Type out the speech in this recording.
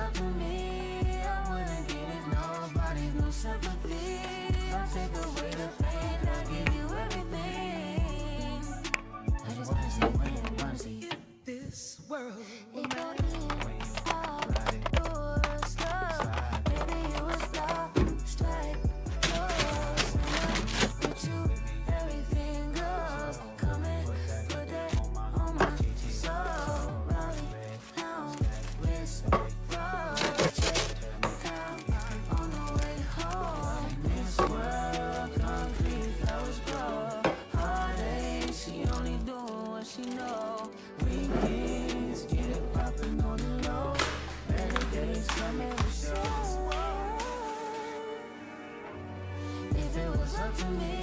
up to me, I wouldn't give this nobody's no sympathy. I'll take away the pain, I'll give you everything. I just wanna see when, wanna see if this world will matter. She know weekends get it poppin' on the low. Better days coming with show. If it was up to me,